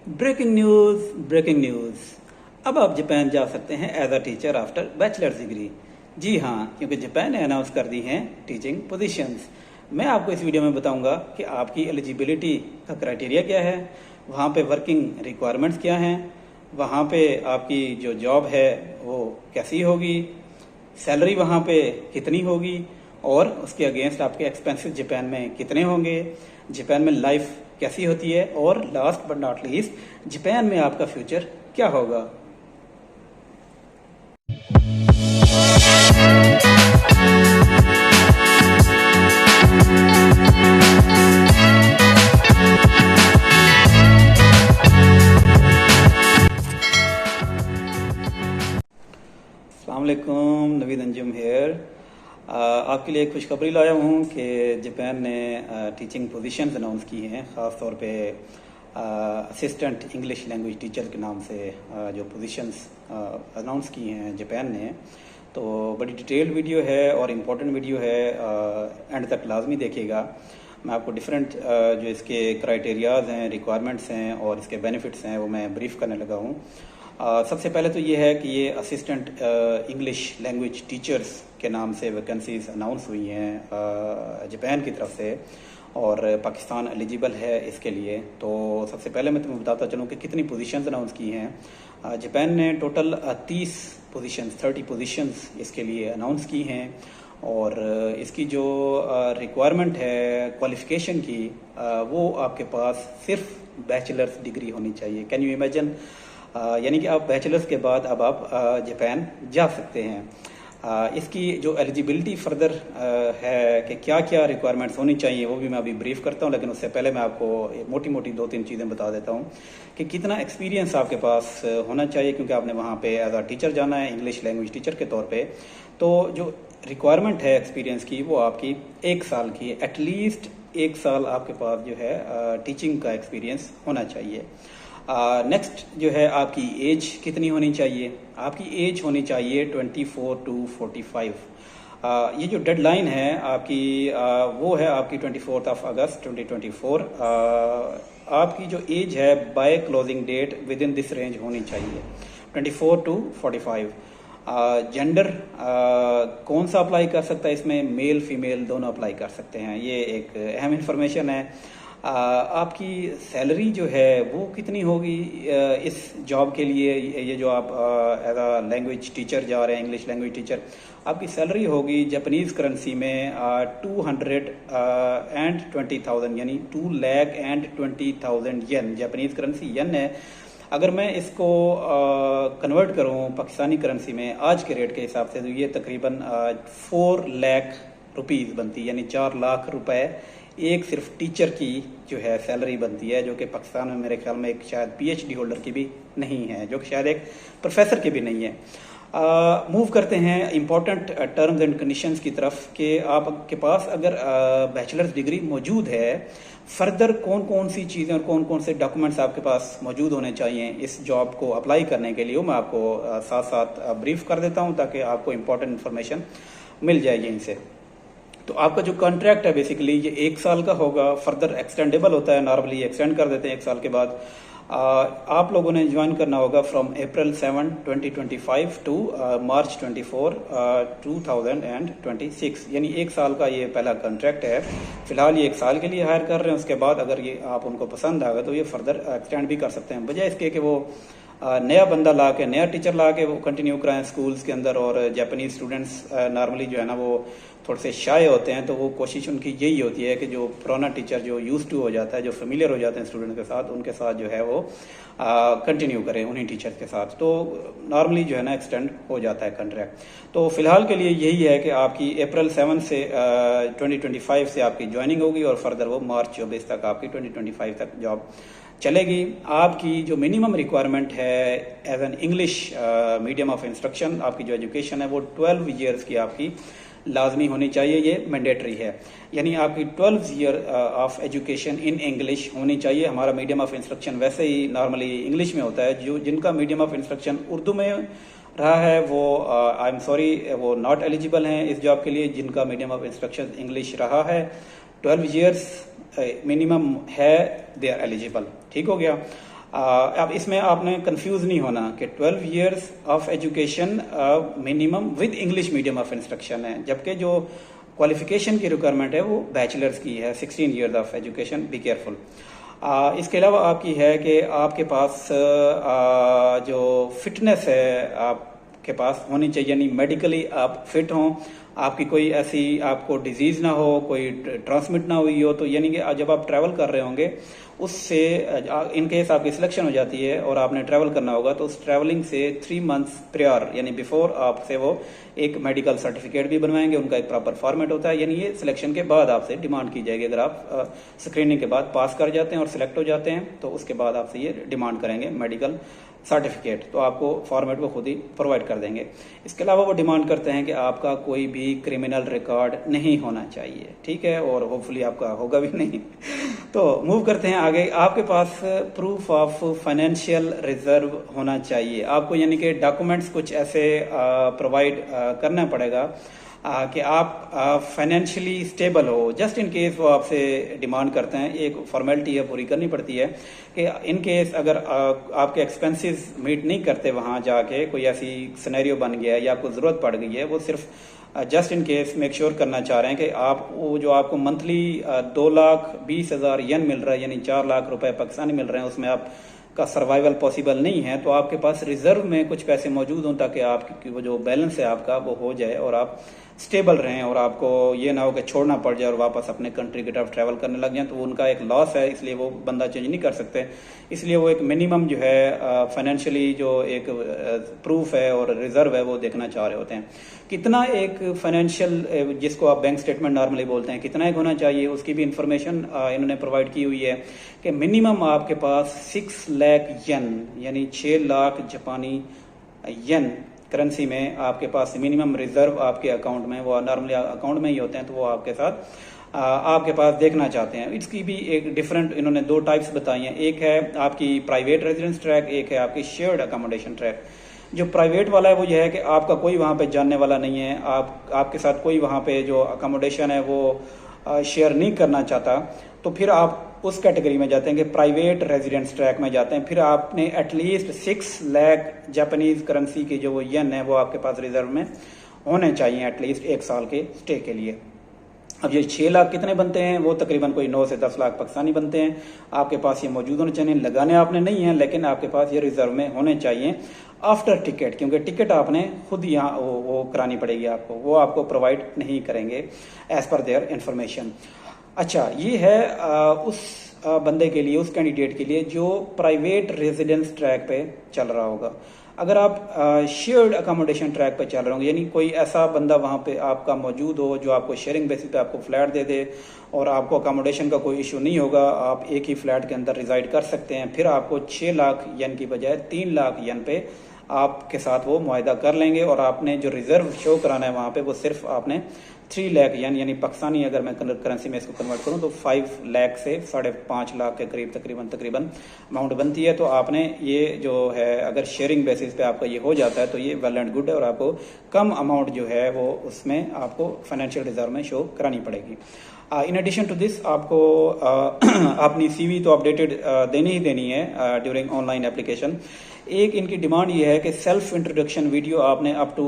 Breaking news, breaking news. अब आप Japan जा सकते हैं as a teacher after bachelors degree. जी हाँ, क्योंकि जापान ने अनाउंस कर दी हैं टीचिंग पोजीशंस। मैं आपको इस वीडियो में बताऊंगा कि आपकी एलिजिबिलिटी का क्राइटेरिया क्या है, वहाँ पे वर्किंग रिक्वायरमेंट्स क्या हैं, वहाँ पे आपकी जो जॉब है वो कैसी होगी, सैलरी वहाँ पे कितनी होगी और उसके अगेंस्ट आपके एक्सपेंसेस जापान में कितने होंगे, जापान में लाइफ कैसी होती है और last but not least Japan में आपका फ्यूचर क्या होगा। अस्सलाम वालेकुम, नवीद अंजुम हेयर। आपके लिए एक खुशखबरी लाया हूँ कि जापान ने टीचिंग पोजीशंस अनाउंस की हैं, ख़ास तौर पे असिस्टेंट इंग्लिश लैंग्वेज टीचर के नाम से जो पोजीशंस अनाउंस की हैं जापान ने। तो बड़ी डिटेल्ड वीडियो है और इम्पोर्टेंट वीडियो है, एंड तक लाजमी देखिएगा। मैं आपको डिफरेंट जो इसके क्राइटेरियाज हैं, रिक्वायरमेंट्स हैं और इसके बेनिफिट्स हैं वो मैं ब्रीफ करने लगा हूँ। सबसे पहले तो ये है कि ये असिस्टेंट इंग्लिश लैंग्वेज टीचर्स के नाम से वैकेंसीज अनाउंस हुई हैं जापान की तरफ से और पाकिस्तान एलिजिबल है इसके लिए। तो सबसे पहले मैं तुम्हें बताता चलूँ कि कितनी पोजीशंस अनाउंस की हैं। जापान ने टोटल 30 पोजीशंस इसके लिए अनाउंस की हैं और इसकी जो रिक्वायरमेंट है क्वालिफिकेशन की, वो आपके पास सिर्फ बैचलर्स डिग्री होनी चाहिए। कैन यू इमेजिन, यानी कि आप बैचलर्स के बाद अब आप जापान जा सकते हैं। इसकी जो एलिजिबिलिटी फर्दर है कि क्या क्या रिक्वायरमेंट्स होनी चाहिए वो भी मैं अभी ब्रीफ करता हूँ, लेकिन उससे पहले मैं आपको मोटी मोटी 2-3 चीज़ें बता देता हूँ कि कितना एक्सपीरियंस आपके पास होना चाहिए, क्योंकि आपने वहाँ पे एज अ टीचर जाना है, इंग्लिश लैंग्वेज टीचर के तौर पे। तो जो रिक्वायरमेंट है एक्सपीरियंस की वो आपकी 1 साल की है। एटलीस्ट 1 साल आपके पास जो है टीचिंग का एक्सपीरियंस होना चाहिए। नेक्स्ट जो है आपकी एज कितनी होनी चाहिए, आपकी एज होनी चाहिए 24 to 45। ये जो डेडलाइन है आपकी वो है आपकी 24 अगस्त 2024। आपकी जो एज है by closing date within this range होनी चाहिए 24 to 45। जेंडर कौन सा अप्लाई कर सकता है इसमें, मेल फीमेल दोनों अप्लाई कर सकते हैं, ये एक अहम इंफॉर्मेशन है। आपकी सैलरी जो है वो कितनी होगी इस जॉब के लिए, ये जो आप एज अ लैंग्वेज टीचर जा रहे हैं, इंग्लिश लैंग्वेज टीचर, आपकी सैलरी होगी जापानीज़ करेंसी में 220,000 यानी 2,20,000 येन। जापानीज़ करेंसी येन है। अगर मैं इसको कन्वर्ट करूं पाकिस्तानी करेंसी में आज के रेट के हिसाब से, तो ये तकरीबन 4 लाख रुपीज़ बनती है, यानी 4 लाख रुपए एक सिर्फ टीचर की जो है सैलरी बनती है, जो कि पाकिस्तान में मेरे ख्याल में एक शायद पीएचडी होल्डर की भी नहीं है, जो कि शायद एक प्रोफेसर की भी नहीं है। मूव करते हैं इम्पोर्टेंट टर्म्स एंड कंडीशंस की तरफ कि आपके पास अगर बैचलर्स डिग्री मौजूद है, फर्दर कौन कौन सी चीज़ें और कौन कौन से डॉक्यूमेंट्स आपके पास मौजूद होने चाहिए इस जॉब को अप्लाई करने के लिए, वो मैं आपको साथ साथ ब्रीफ कर देता हूँ ताकि आपको इम्पोर्टेंट इन्फॉर्मेशन मिल जाएगी इनसे। तो आपका जो कॉन्ट्रैक्ट है बेसिकली ये 1 साल का होगा, फर्दर एक्सटेंडेबल होता है, नॉर्मली एक्सटेंड कर देते हैं 1 साल के बाद। आप लोगों ने ज्वाइन करना होगा फ्रॉम अप्रैल 7, 2025 टू मार्च 24, 2026, यानी 1 साल का ये पहला कॉन्ट्रैक्ट है। फिलहाल ये 1 साल के लिए हायर कर रहे हैं, उसके बाद अगर ये आप उनको पसंद आ गए तो ये फर्दर एक्सटेंड भी कर सकते हैं, बजाय इसके कि वो नया बंदा ला के, नया टीचर ला के वो कंटिन्यू कराएं स्कूल्स के अंदर। और जापानीज स्टूडेंट्स नॉर्मली जो है ना वो थोड़े से शाय होते हैं, तो वो कोशिश उनकी यही होती है कि जो पुराना टीचर जो यूज टू हो जाता है, जो फेमिलियर हो जाते हैं स्टूडेंट के साथ, उनके साथ जो है वो कंटिन्यू करें उन्हीं टीचर के साथ। तो नॉर्मली जो है ना एक्सटेंड हो जाता है कॉन्ट्रैक्ट। तो फिलहाल के लिए यही है कि आपकी अप्रैल 7 से 2025 से आपकी ज्वाइनिंग होगी और फर्दर वो मार्च 24 तक आपकी 2025 तक जॉब चलेगी। आपकी जो मिनिमम रिक्वायरमेंट है as an English medium of instruction, आपकी जो एजुकेशन है वो 12 ईयर्स की आपकी लाजमी होनी चाहिए, ये मैंडेटरी है। यानी आपकी 12 year of education in English होनी चाहिए। हमारा मीडियम ऑफ इंस्ट्रक्शन वैसे ही नॉर्मली इंग्लिश में होता है, जो जिनका मीडियम ऑफ इंस्ट्रक्शन उर्दू में रहा है वो आई एम सॉरी वो नॉट एलिजिबल हैं इस जॉब के लिए। जिनका मीडियम ऑफ इंस्ट्रक्शन इंग्लिश रहा है 12 ईयर्स मिनिमम है, दे आर एलिजिबल। ठीक हो गया। अब इसमें आपने कंफ्यूज नहीं होना कि 12 years of education minimum with English medium of instruction है, जबकि जो क्वालिफिकेशन की रिक्वायरमेंट है वो बैचलर्स की है, 16 years of education, be careful. इसके अलावा आपकी है कि आपके पास जो फिटनेस है आपके पास होनी चाहिए, यानी मेडिकली आप फिट हों, आपकी कोई ऐसी आपको डिजीज ना हो, कोई ट्रांसमिट ना हुई हो, तो यानी कि जब आप ट्रैवल कर रहे होंगे उससे इन केस आपकी सिलेक्शन हो जाती है और आपने ट्रैवल करना होगा तो उस ट्रैवलिंग से 3 मंथ्स प्रायर यानी बिफोर आपसे वो एक मेडिकल सर्टिफिकेट भी बनवाएंगे, उनका एक प्रॉपर फॉर्मेट होता है, यानी ये सिलेक्शन के बाद आपसे डिमांड की जाएगी। अगर आप स्क्रीनिंग के बाद पास कर जाते हैं और सिलेक्ट हो जाते हैं तो उसके बाद आपसे ये डिमांड करेंगे मेडिकल सर्टिफिकेट, तो आपको फॉर्मेट वो खुद ही प्रोवाइड कर देंगे। इसके अलावा वो डिमांड करते हैं कि आपका कोई भी क्रिमिनल रिकॉर्ड नहीं होना चाहिए, ठीक है, और होपफुली आपका होगा भी नहीं। तो मूव करते हैं आगे। आपके पास प्रूफ ऑफ फाइनेंशियल रिजर्व होना चाहिए आपको, यानी कि डॉक्यूमेंट्स कुछ ऐसे प्रोवाइड करना पड़ेगा कि आप फाइनेंशियली स्टेबल हो। जस्ट इन केस वो आपसे डिमांड करते हैं, एक फॉर्मेलिटी है पूरी करनी पड़ती है कि इन केस अगर आपके एक्सपेंसेस मीट नहीं करते, वहाँ जाके कोई ऐसी सिनेरियो बन गया है या आपको ज़रूरत पड़ गई है, वो सिर्फ just in case make sure करना चाह रहे हैं कि आप वो जो आपको मंथली 2,20,000 येन मिल रहा है, यानी 4 लाख रुपए पाकिस्तानी मिल रहे हैं, उसमें आप का सर्वाइवल पॉसिबल नहीं है, तो आपके पास रिजर्व में कुछ पैसे मौजूद हों ताकि आपकी वो जो बैलेंस है आपका वो हो जाए और आप स्टेबल रहें और आपको ये ना हो कि छोड़ना पड़ जाए और वापस अपने कंट्री की तरफ ट्रैवल करने लग जाएं, तो उनका एक लॉस है, इसलिए वो बंदा चेंज नहीं कर सकते। इसलिए वो एक मिनिमम जो है फाइनेंशियली जो एक प्रूफ है और रिजर्व है वो देखना चाह रहे होते हैं। कितना एक फाइनेंशियल जिसको आप बैंक स्टेटमेंट नॉर्मली बोलते हैं, कितना एक होना चाहिए, उसकी भी इंफॉर्मेशन इन्होंने प्रोवाइड की हुई है कि मिनिमम आपके पास 6 लाख येन यानी 6 लाख जापानी येन करेंसी में आपके पास मिनिमम रिजर्व आपके अकाउंट में, वो नॉर्मली अकाउंट में ही होते हैं, तो वो आपके साथ आपके पास देखना चाहते हैं। इसकी भी एक डिफरेंट इन्होंने 2 टाइप्स बताई हैं, एक है आपकी प्राइवेट रेजिडेंस ट्रैक, एक है आपकी शेयर्ड अकोमोडेशन ट्रैक। जो प्राइवेट वाला है वो ये है कि आपका कोई वहाँ पे जानने वाला नहीं है, आपके साथ कोई वहाँ पे जो अकोमोडेशन है वो शेयर नहीं करना चाहता, तो फिर आप उस कैटेगरी में जाते हैं कि प्राइवेट रेजिडेंस ट्रैक में जाते हैं। फिर आपने एटलीस्ट 6 लाख जापानीज करेंसी के जो वो येन है वो आपके पास रिजर्व में होने चाहिए एटलीस्ट 1 साल के स्टे के लिए। अब ये 6 लाख कितने बनते हैं, वो तकरीबन कोई 9 से 10 लाख पाकिस्तानी बनते हैं। आपके पास ये मौजूद होने चाहिए, लगाने आपने नहीं है, लेकिन आपके पास ये रिजर्व में होने चाहिए आफ्टर टिकट, क्योंकि टिकट आपने खुद यहाँ वो करानी पड़ेगी आपको, वो आपको प्रोवाइड नहीं करेंगे एज पर देयर इंफॉर्मेशन। अच्छा, ये है उस बंदे के लिए, उस कैंडिडेट के लिए जो प्राइवेट रेजिडेंस ट्रैक पे चल रहा होगा। अगर आप शेयर्ड अकोमोडेशन ट्रैक पे चल रहे होंगे, यानी कोई ऐसा बंदा वहाँ पे आपका मौजूद हो जो आपको शेयरिंग बेसिस पे आपको फ्लैट दे दे और आपको अकोमोडेशन का कोई इशू नहीं होगा, आप एक ही फ्लैट के अंदर रिजाइड कर सकते हैं, फिर आपको 6 लाख येन की बजाय 3 लाख येन पे आपके साथ वो मुआहदा कर लेंगे और आपने जो रिजर्व शो कराना है वहाँ पे वो सिर्फ आपने 3 लाख यानी पाकिस्तानी अगर मैं करेंसी में इसको कन्वर्ट करूँ तो 5 लाख से 5.5 लाख के करीब तकरीबन अमाउंट बनती है। तो आपने ये जो है अगर शेयरिंग बेसिस पे आपका ये हो जाता है तो ये वेल एंड गुड है और आपको कम अमाउंट जो है वो उसमें आपको फाइनेंशियल रिजर्व में शो करानी पड़ेगी। इन एडिशन टू दिस आपको अपनी सीवी तो अपडेटेड देनी ही देनी है ड्यूरिंग ऑनलाइन एप्लीकेशन। एक इनकी डिमांड ये है कि सेल्फ इंट्रोडक्शन वीडियो आपने up to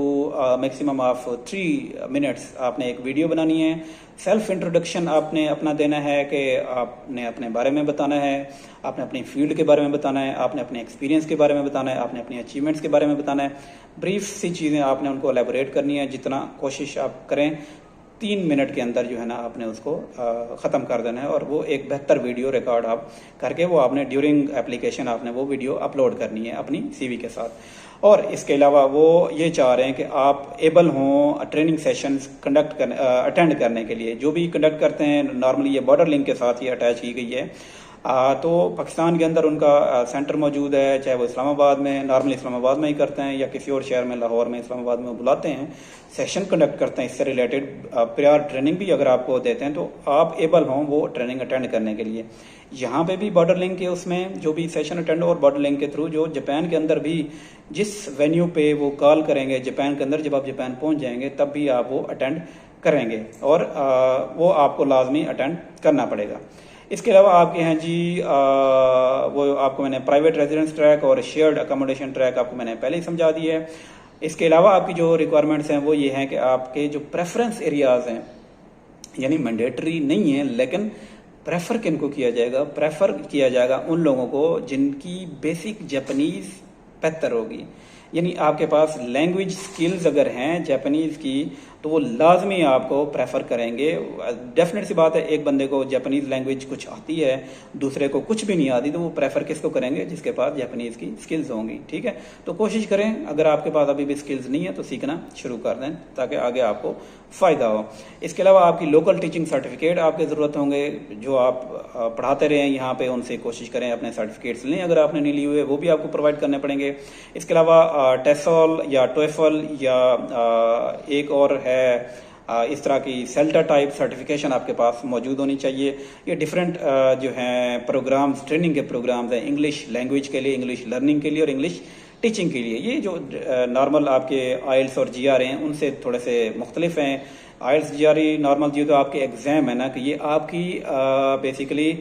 maximum of 3 minutes आपने एक वीडियो बनानी है। सेल्फ इंट्रोडक्शन आपने अपना देना है कि आपने अपने बारे में बताना है, आपने अपनी फील्ड के बारे में बताना है, आपने अपने एक्सपीरियंस के बारे में बताना है, आपने अपनी अचीवमेंट्स के बारे में बताना है। ब्रीफ सी चीज़ें आपने उनको एलेबोरेट करनी है, जितना कोशिश आप करें 3 मिनट के अंदर जो है ना आपने उसको ख़त्म कर देना है और वो एक बेहतर वीडियो रिकॉर्ड आप करके वो आपने ड्यूरिंग एप्लीकेशन आपने वो वीडियो अपलोड करनी है अपनी सीवी के साथ। और इसके अलावा वो ये चाह रहे हैं कि आप एबल हों ट्रेनिंग सेशंस अटेंड करने के लिए। जो भी कंडक्ट करते हैं नॉर्मली ये बॉर्डर लिंक के साथ ही अटैच की गई है। तो पाकिस्तान के अंदर उनका सेंटर मौजूद है, चाहे वो इस्लामाबाद में, नॉर्मली इस्लामाबाद में ही करते हैं या किसी और शहर में, लाहौर में, इस्लामाबाद में बुलाते हैं, सेशन कंडक्ट करते हैं। इससे रिलेटेड प्रायर ट्रेनिंग भी अगर आपको देते हैं तो आप एबल हों वो ट्रेनिंग अटेंड करने के लिए। यहाँ पे भी बॉर्डर लिंक के उसमें जो भी सेशन अटेंड और बॉर्डर लिंक के थ्रू जो जापान के अंदर भी जिस वेन्यू पे वो कॉल करेंगे जापान के अंदर, जब आप जापान पहुँच जाएंगे तब भी आप वो अटेंड करेंगे और वो आपको लाजमी अटेंड करना पड़ेगा। इसके अलावा आपके हैं जी वो आपको मैंने प्राइवेट रेजिडेंस ट्रैक और शेयर्ड अकोमोडेशन ट्रैक आपको मैंने पहले ही समझा दिया है। इसके अलावा आपकी जो रिक्वायरमेंट्स हैं वो ये हैं कि आपके जो प्रेफरेंस एरियाज हैं, यानी मैंडेटरी नहीं है लेकिन प्रेफर किनको किया जाएगा, प्रेफर किया जाएगा उन लोगों को जिनकी बेसिक जापानीज बेहतर होगी। यानी आपके पास लैंग्वेज स्किल्स अगर हैं जापानीज की तो वो लाजमी आपको प्रेफर करेंगे। डेफिनेट सी बात है, एक बंदे को जापानीज लैंग्वेज कुछ आती है, दूसरे को कुछ भी नहीं आती, तो वो प्रेफर किसको करेंगे, जिसके पास जापानीज की स्किल्स होंगी। ठीक है, तो कोशिश करें अगर आपके पास अभी भी स्किल्स नहीं है तो सीखना शुरू कर दें ताकि आगे आपको फायदा हो। इसके अलावा आपकी लोकल टीचिंग सर्टिफिकेट आपके ज़रूरत होंगे, जो आप पढ़ाते रहें यहाँ पे उनसे कोशिश करें अपने सर्टिफिकेट्स लें, अगर आपने नहीं लिए हुए वो भी आपको प्रोवाइड करने पड़ेंगे। इसके अलावा टेसोल या टोएफल या एक और है इस तरह की सेल्टा टाइप सर्टिफिकेशन आपके पास मौजूद होनी चाहिए। ये डिफरेंट जो हैं प्रोग्राम्स, ट्रेनिंग के प्रोग्राम्स हैं इंग्लिश लैंग्वेज के लिए, इंग्लिश लर्निंग के लिए और इंग्लिश टीचिंग के लिए। ये जो नॉर्मल आपके आइल्स और जीआर हैं उनसे थोड़े से मुख्तलिफ हैं। आइल्स जीआरई नॉर्मल जो तो आपके एग्जाम है ना, कि ये आपकी बेसिकली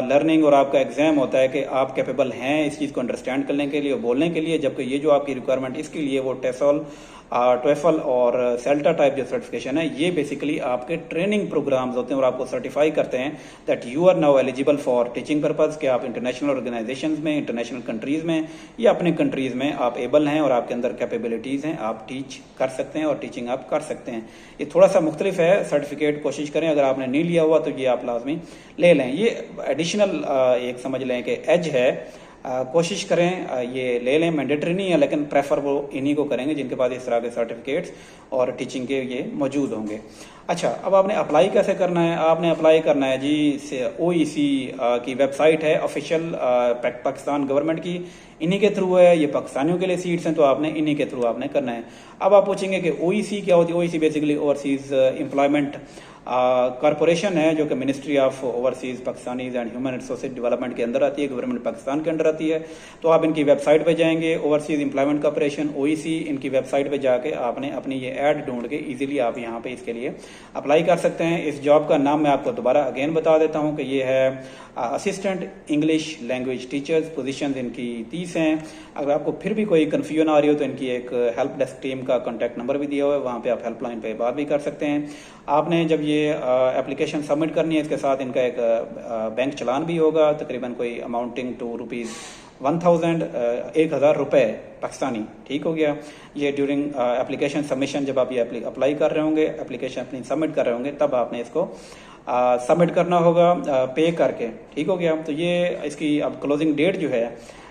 लर्निंग और आपका एग्जाम होता है कि आप कैपेबल हैं इस चीज़ को अंडरस्टैंड करने के लिए, बोलने के लिए, जबकि ये जो आपकी रिक्वायरमेंट इसके लिए वो टेसोल, टोएफल और सेल्टा टाइप जो सर्टिफिकेशन है ये बेसिकली आपके ट्रेनिंग प्रोग्राम्स होते हैं और आपको सर्टिफाई करते हैं that you are now eligible for teaching purpose, कि आप इंटरनेशनल ऑर्गेनाइजेशंस में, इंटरनेशनल कंट्रीज में या अपने कंट्रीज में आप एबल हैं और आपके अंदर कैपेबिलिटीज़ हैं, आप टीच कर सकते हैं और टीचिंग आप कर सकते हैं। ये थोड़ा सा मुख्तलिफ है सर्टिफिकेट, कोशिश करें अगर आपने नहीं लिया हुआ तो ये आप लाजमी ले लें। ये एडिशनल एक समझ लें कि एज है, कोशिश करें ये ले लें, मैंडेटरी नहीं है लेकिन प्रेफर वो इन्हीं को करेंगे जिनके पास इस तरह के सर्टिफिकेट्स और टीचिंग के ये मौजूद होंगे। अच्छा, अब आपने अप्लाई कैसे करना है? आपने अप्लाई करना है जी OEC की वेबसाइट है ऑफिशियल पाकिस्तान गवर्नमेंट की, इन्हीं के थ्रू है, ये पाकिस्तानियों के लिए सीट्स हैं तो आपने इन्हीं के थ्रू आपने करना है। अब आप पूछेंगे कि OEC क्या होती है? OEC basically overseas employment corporation है जो कि ministry of overseas Pakistanis and human resource development के अंदर आती है, गवर्नमेंट पाकिस्तान के अंदर आती है। तो आप इनकी वेबसाइट पे जाएंगे, ओवरसीज एम्प्लॉयमेंट कॉरपोरेशन OEC, इनकी वेबसाइट पे जाके आपने अपनी ये ऐड ढूंढ के इजीली आप यहाँ पे इसके लिए अप्लाई कर सकते हैं। इस जॉब का नाम मैं आपको दोबारा अगेन बता देता हूँ कि ये है assistant English language teachers, positions इनकी 30 हैं। अगर आपको फिर भी कोई कन्फ्यूजन आ रही हो तो इनकी एक हेल्प डेस्क टीम का कॉन्टैक्ट नंबर भी दिया हुआ है, वहाँ पे आप हेल्पलाइन पे बात भी कर सकते हैं। आपने जब ये एप्लीकेशन सबमिट करनी है इसके साथ इनका एक बैंक चलान भी होगा, तकरीबन कोई अमाउंटिंग टू ₹1000 रुपए पाकिस्तानी। ठीक हो गया। ये ड्यूरिंग एप्लीकेशन सबमिशन, जब आप ये अप्लाई कर रहे होंगे, एप्लीकेशन अपनी सबमिट कर रहे होंगे, तब आपने इसको सबमिट करना होगा पे करके। ठीक हो गया। तो ये इसकी अब क्लोजिंग डेट जो है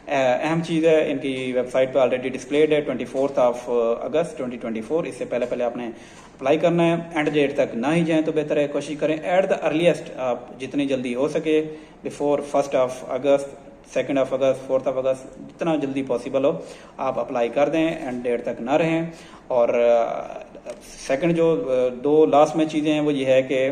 अहम चीज़ है, इनकी वेबसाइट पे ऑलरेडी डिस्प्लेड है 24 अगस्त 2024। इससे पहले पहले आपने अप्लाई करना है। एंड डेट तक ना ही जाएं तो बेहतर है, कोशिश करें एट द अर्लीस्ट आप जितनी जल्दी हो सके, बिफोर 1 अगस्त, 2 अगस्त, 4 अगस्त, जितना जल्दी पॉसिबल हो आप अप्लाई कर दें, एंड डेट तक ना रहें। और सेकंड जो दो लास्ट में चीज़ें हैं वो ये है कि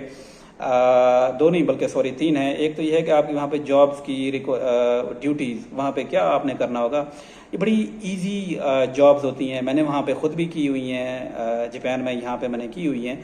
दो नहीं बल्कि 3 है। एक तो ये है कि आपकी वहाँ पे जॉब्स की ड्यूटीज़ वहाँ पे क्या आपने करना होगा, ये बड़ी इजी जॉब्स होती हैं, मैंने वहाँ पे खुद भी की हुई हैं, जापान में यहाँ पे मैंने की हुई हैं।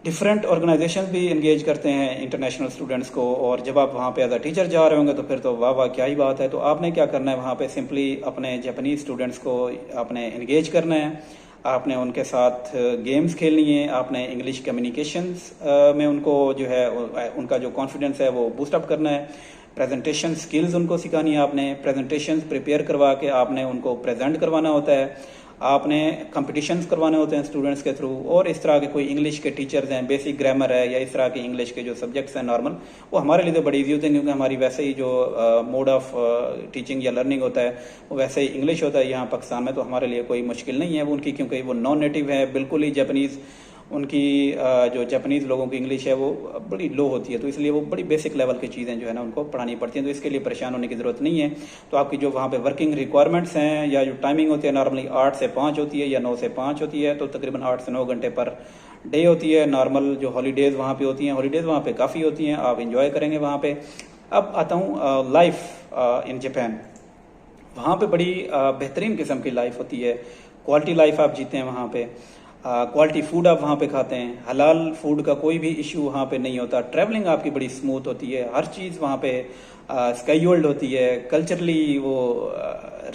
डिफरेंट ऑर्गेनाइजेशन भी इंगेज करते हैं इंटरनेशनल स्टूडेंट्स को, और जब आप वहाँ पे एज अ टीचर जा रहे होंगे तो फिर तो वाह वाह क्या ही बात है। तो आपने क्या करना है, वहाँ पे सिंपली अपने जापानीज स्टूडेंट्स को आपने इंगेज करना है, आपने उनके साथ गेम्स खेलनी है, आपने इंग्लिश कम्युनिकेशंस में उनको जो है उनका जो कॉन्फिडेंस है वो बूस्ट अप करना है। प्रेजेंटेशन स्किल्स उनको सिखानी है, आपने प्रेजेंटेशन प्रिपेयर करवा के आपने उनको प्रेजेंट करवाना होता है, आपने कंपटीशंस करवाने होते हैं स्टूडेंट्स के थ्रू। और इस तरह के कोई इंग्लिश के टीचर्स हैं, बेसिक ग्रामर है या इस तरह के इंग्लिश के जो सब्जेक्ट्स हैं नॉर्मल, वो हमारे लिए तो बड़ी ईजी होते हैं क्योंकि हमारी वैसे ही जो मोड ऑफ टीचिंग या लर्निंग होता है वो वैसे ही इंग्लिश होता है यहाँ पाकिस्तान में, तो हमारे लिए कोई मुश्किल नहीं है वो उनकी, क्योंकि वो नॉन नेटिव है, बिल्कुल ही जापानीज़, उनकी जो जापानीज़ लोगों की इंग्लिश है वो बड़ी लो होती है, तो इसलिए वो बड़ी बेसिक लेवल की चीज़ें जो है ना उनको पढ़ानी पड़ती हैं। तो इसके लिए परेशान होने की ज़रूरत नहीं है। तो आपकी जो वहाँ पे वर्किंग रिक्वायरमेंट्स हैं या जो टाइमिंग होती है नॉर्मली 8 से 5 होती है या 9 से 5 होती है, तो तकरीबन 8 से 9 घंटे पर डे होती है। नॉर्मल जो हॉलीडेज़ वहाँ पे होती हैं, हॉलीडेज़ वहाँ पे काफ़ी होती हैं, आप इंजॉय करेंगे वहाँ पे। अब आता हूँ लाइफ इन जापान। वहाँ पे बड़ी बेहतरीन किस्म की लाइफ होती है, क्वालिटी लाइफ आप जीते हैं वहाँ पे। क्वालिटी फूड आप वहाँ पे खाते हैं, हलाल फूड का कोई भी इशू वहाँ पे नहीं होता, ट्रैवलिंग आपकी बड़ी स्मूथ होती है, हर चीज़ वहाँ पे स्काईओल्ड होती है, कल्चरली वो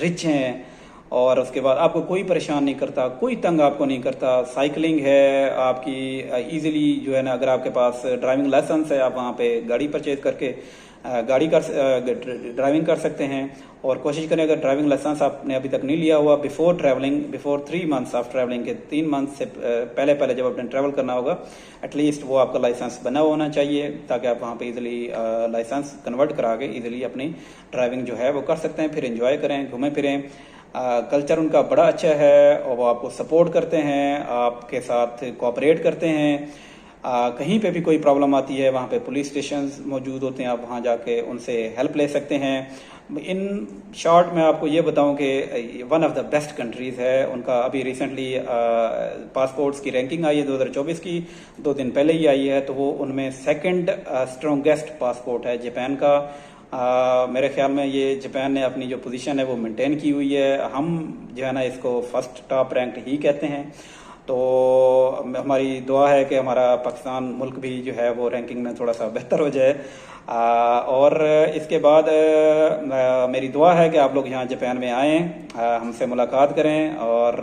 रिच हैं, और उसके बाद आपको कोई परेशान नहीं करता, कोई तंग आपको नहीं करता। साइकिलिंग है आपकी इजीली जो है ना, अगर आपके पास ड्राइविंग लाइसेंस है आप वहाँ पे गाड़ी परचेज करके ड्राइविंग कर सकते हैं। और कोशिश करें, अगर ड्राइविंग लाइसेंस आपने अभी तक नहीं लिया हुआ, बिफोर 3 मंथ्स ऑफ ट्रैवलिंग के 3 मंथ से पहले जब आपने ट्रैवल करना होगा, एटलीस्ट वो आपका लाइसेंस बना होना चाहिए, ताकि आप वहाँ पे इजीली लाइसेंस कन्वर्ट करा के इजीली अपनी ड्राइविंग जो है वो कर सकते हैं, फिर एंजॉय करें, घूमें फिरें। कल्चर उनका बड़ा अच्छा है और वो आपको सपोर्ट करते हैं, आपके साथ कोऑपरेट करते हैं। कहीं पे भी कोई प्रॉब्लम आती है, वहाँ पे पुलिस स्टेशन मौजूद होते हैं, आप वहाँ जाके उनसे हेल्प ले सकते हैं। इन शॉर्ट मैं आपको ये बताऊं कि one of the best countries है। उनका अभी रिसेंटली पासपोर्ट्स की रैंकिंग आई है 2024 की, 2 दिन पहले ही आई है, तो वो उनमें सेकंड स्ट्रॉन्गेस्ट पासपोर्ट है जापान का। मेरे ख्याल में ये जापान ने अपनी जो पोजीशन है वो मेंटेन की हुई है। हम जो है ना इसको फर्स्ट टॉप रैंक्ड ही कहते हैं। तो हमारी दुआ है कि हमारा पाकिस्तान मुल्क भी जो है वो रैंकिंग में थोड़ा सा बेहतर हो जाए। और इसके बाद मेरी दुआ है कि आप लोग यहाँ जापान में आएँ, हमसे मुलाकात करें, और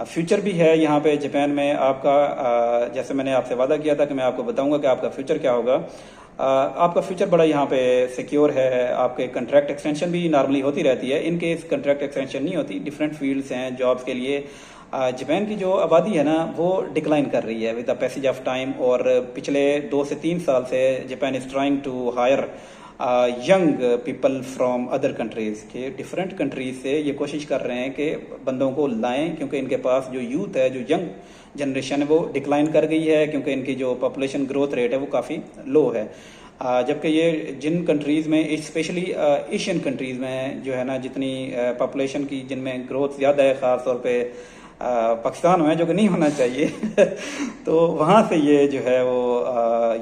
फ्यूचर भी है यहाँ पे जापान में आपका। जैसे मैंने आपसे वादा किया था कि मैं आपको बताऊंगा कि आपका फ्यूचर क्या होगा। आपका फ्यूचर बड़ा यहाँ पे सिक्योर है। आपके कंट्रैक्ट एक्सटेंशन भी नॉर्मली होती रहती है, इनके कंट्रैक्ट एक्सटेंशन नहीं होती, डिफरेंट फील्ड्स हैं जॉब्स के लिए। जापान की जो आबादी है ना वो डिक्लाइन कर रही है with the passage of time, और पिछले 2 से 3 साल से Japan is trying to hire young people from other countries के डिफरेंट कंट्रीज से ये कोशिश कर रहे हैं कि बंदों को लाएं, क्योंकि इनके पास जो यूथ है, जो यंग जनरेशन है वो डिक्लाइन कर गई है, क्योंकि इनकी जो पॉपुलेशन ग्रोथ रेट है वो काफ़ी लो है। जबकि ये जिन कंट्रीज़ में, स्पेशली एशियन कंट्रीज़ में जो है ना, जितनी पॉपुलेशन की जिनमें ग्रोथ ज़्यादा है, ख़ास तौर पे पाकिस्तान में, जो कि नहीं होना चाहिए तो वहाँ से ये जो है वो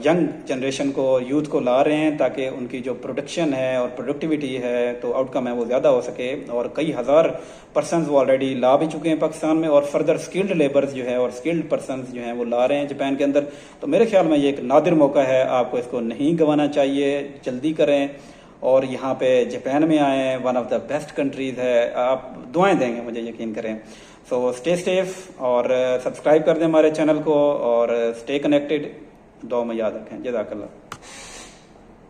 यंग जनरेशन को, यूथ को ला रहे हैं, ताकि उनकी जो प्रोडक्शन है और प्रोडक्टिविटी है, तो आउटकम है वो ज़्यादा हो सके। और कई हज़ार पर्सनस वो ऑलरेडी ला भी चुके हैं पाकिस्तान में, और फर्दर स्किल्ड लेबर्स जो है और स्किल्ड पर्सनस जो हैं वो ला रहे हैं जापान के अंदर। तो मेरे ख्याल में ये एक नादिर मौका है, आपको इसको नहीं गंवाना चाहिए, जल्दी करें और यहाँ पे जापान में आएँ। One of the best countries है, आप दुआएं देंगे मुझे, यकीन करें। सो स्टे सेफ, और सब्सक्राइब कर दें हमारे चैनल को, और स्टे कनेक्टेड। दुआ में याद रखें। जज़ाकल्लाह।